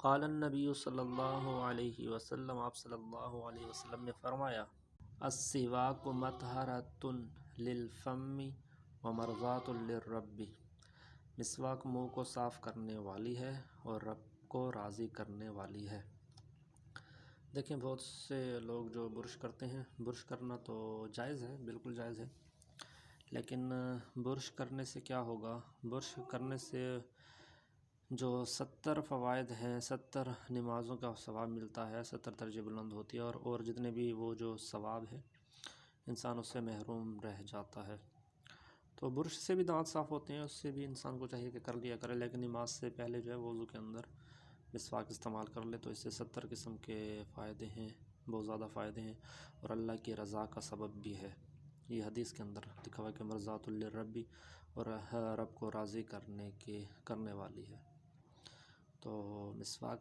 قال النبی صلی اللہ علیہ وسلم، آپ صلی اللہ علیہ وسلم نے فرمایا، السواک مطہرۃ للفم ومرضات للرب، مسواک منہ کو صاف کرنے والی ہے اور رب کو راضی کرنے والی ہے۔ دیکھیں بہت سے لوگ جو برش کرتے ہیں، برش کرنا تو جائز ہے، بالکل جائز ہے، لیکن برش کرنے سے کیا ہوگا؟ برش کرنے سے جو 70 فوائد ہیں، 70 نمازوں کا ثواب ملتا ہے، 70 درجے بلند ہوتی ہے، اور جتنے بھی وہ جو ثواب ہے انسان اس سے محروم رہ جاتا ہے۔ تو برش سے بھی دانت صاف ہوتے ہیں، اس سے بھی انسان کو چاہیے کہ کر لیا کرے، لیکن نماز سے پہلے جو ہے وضو کے اندر مسواک استعمال کر لے تو اس سے 70 قسم کے فائدے ہیں، بہت زیادہ فائدے ہیں، اور اللہ کی رضا کا سبب بھی ہے۔ یہ حدیث کے اندر لکھا ہوا ہے کہ مرضات للرب، اور رب کو راضی کرنے والی ہے۔ تو مسواک